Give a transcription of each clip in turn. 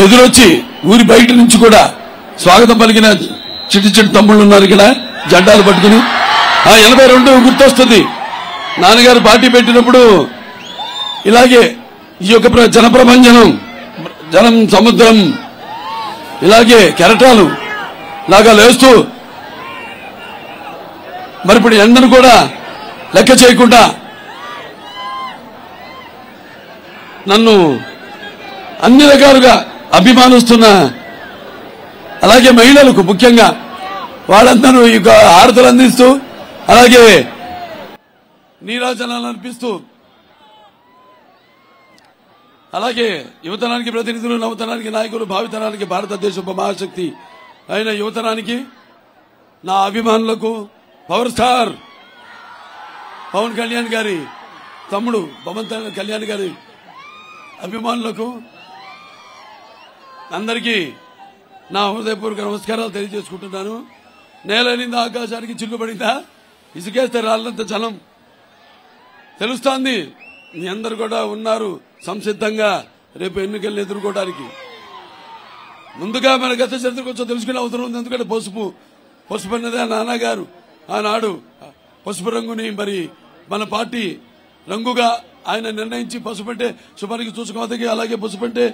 ఎదురొచ్చి ఊరి బయట నుంచి కూడా స్వాగతం పలికిన చిట్టి చిట్టి తమ్ముళ్ళు ఉన్నారు ఇక్కడ జెండాలు పట్టుకుని. 82 గుర్తొస్తుంది. నాన్నగారు పార్టీ పెట్టినప్పుడు ఇలాగే ఈ యొక్క జనప్రపంచనం, జనం సముద్రం ఇలాగే కెరటాలు లాగా లేస్తూ మరి ఇప్పుడు ఎండను కూడా లెక్క చేయకుండా నన్ను అన్ని రకాలుగా అభిమానిస్తున్న అలాగే మహిళలకు ముఖ్యంగా వాళ్ళందరూ ఈ హారతులు అందిస్తూ అలాగే నీరాజనాలు అర్పిస్తూ అలాగే యువతరానికి ప్రతినిధులు, నవతరానికి నాయకులు, భావితరానికి భారతదేశ మహాశక్తి అయిన యువతరానికి, నా అభిమానులకు, పవర్ స్టార్ పవన్ కళ్యాణ్ గారి తమ్ముడు పవన్ కళ్యాణ్ గారి అభిమానులకు అందరికీ నా హృదయపూర్వక నమస్కారాలు తెలియజేసుకుంటున్నాను. నేలనిందా ఆకాశానికి చిల్లుపడిందా, ఇసుకేస్తే రాళ్ళంత జలం తెలుస్తోంది. మీ అందరు కూడా ఉన్నారు సంసిద్ధంగా రేపు ఎన్నికలను ఎదుర్కోవడానికి. ముందుగా మన గత చరిత్ర కొంచెం తెలుసుకునే అవసరం ఉంది. ఎందుకంటే పసుపు అన్నదే నాన్నగారు ఆనాడు పసుపు రంగుని మరి మన పార్టీ రంగుగా ఆయన నిర్ణయించి పసుపంటే శుభానికి చూసుకోవద్దకి, అలాగే పసుపంటే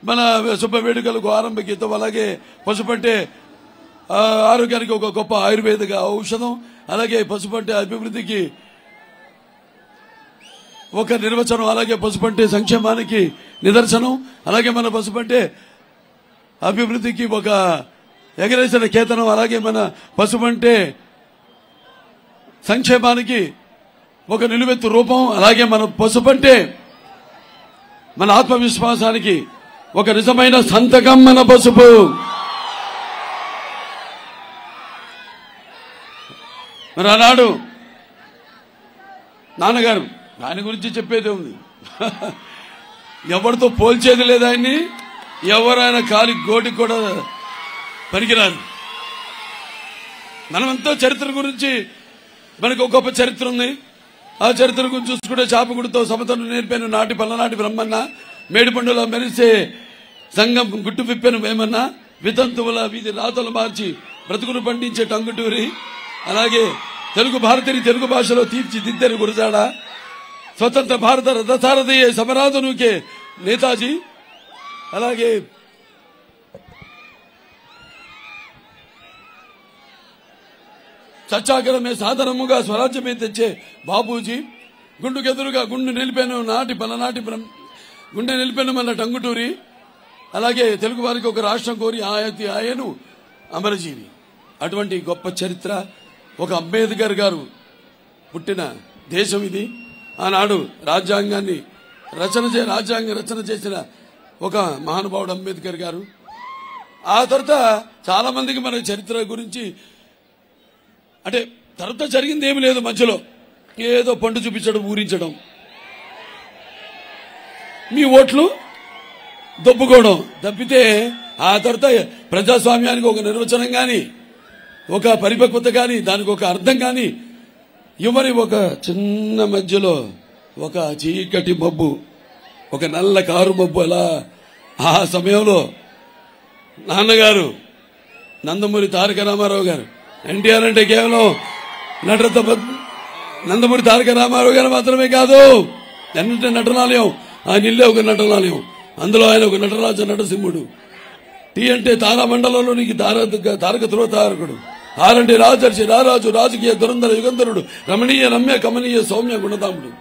మన శుభ వేడుకలకు ఆరంభ గీతం, అలాగే పసుపంటే ఆరోగ్యానికి ఒక గొప్ప ఆయుర్వేదిక ఔషధం, అలాగే పసుపంటే అభివృద్ధికి ఒక నిర్వచనం, అలాగే పసుపంటే సంక్షేమానికి నిదర్శనం, అలాగే మన పసుపంటే అభివృద్ధికి ఒక ఎగరేసిన కేతనం, అలాగే మన పసుపంటే సంక్షేమానికి ఒక నిలువెత్తు రూపం, అలాగే మన పసుపంటే మన ఆత్మవిశ్వాసానికి ఒక నిజమైన సంతకం మన పసుపు. మరి ఆనాడు నాన్నగారు ఆయన గురించి చెప్పేదే ఉంది. ఎవరితో పోల్చేది లేదు ఆయన్ని, ఎవరైనా కాలి గోటికి కూడా పనికిరాదు. మనమంతా చరిత్ర గురించి మనకు ఒక గొప్ప చరిత్ర ఉంది. ఆ చరిత్ర గురించి చూసుకుంటే చాపగుడితో సమతను నేర్పాను నాటి పల్లనాటి బ్రహ్మన్న, మేడిపండుల మెరిసే సంఘం గుట్టు విప్పాను వేమన్న, వితంతువుల వీధి రాతలు మార్చి బ్రతుకును పండించే టంగుటూరి, అలాగే తెలుగు భారతిని తెలుగు భాషలో తీర్చిదిద్దని గురజాడ, స్వతంత్ర భారత రథసారథి సమరాధనుకే నేతాజీ, అలాగే సత్యాగ్రహమే సాధనముగా స్వరాజ్యమే తెచ్చే బాబూజీ, గుండుకెదురుగా గుండు నిలిపాను నాటి పలనాటి గుండె నిలిపాను మన టంగుటూరి, అలాగే తెలుగు వారికి ఒక రాష్ట్రం కోరి ఆయను అమరజీవి. అటువంటి గొప్ప చరిత్ర, ఒక అంబేద్కర్ గారు పుట్టిన దేశం ఇది. ఆనాడు రాజ్యాంగ రచన చేసిన ఒక మహానుభావుడు అంబేద్కర్ గారు. ఆ తర్వాత చాలా మందికి మన చరిత్ర గురించి అంటే తర్వాత జరిగింది ఏమి లేదు, మధ్యలో ఏదో పండు చూపించడం, ఊరించడం, మీ ఓట్లు దొబ్బుకోవడం తప్పితే ఆ తర్వాత ప్రజాస్వామ్యానికి ఒక నిర్వచనం కానీ, ఒక పరిపక్వత కానీ, దానికి ఒక అర్థం కానీ ఇవ్వని ఒక చిన్న మధ్యలో ఒక చీకటి మబ్బు, ఒక నల్ల కారు మబ్బు. అలా ఆ సమయంలో నాన్నగారు నందమూరి తారక రామారావు గారు, ఎన్టీఆర్ అంటే కేవలం నటరత్న నందమూరి తారక రామారావు గారు మాత్రమే కాదు, ఎన్నంటే నటనాలయం, ఆయన ఇల్లే ఒక నటనాలయం, అందులో ఆయన ఒక నటరాజ నటసింహుడు. టీ అంటే తారామండలంలోనికి తారక ధ్రువతారకుడు, ఆర్ అంటే రాజర్షి రారాజు రాజకీయ దురంధర యుగంధరుడు, రమణీయ రమ్య కమనీయ సౌమ్య గుణధాముడు.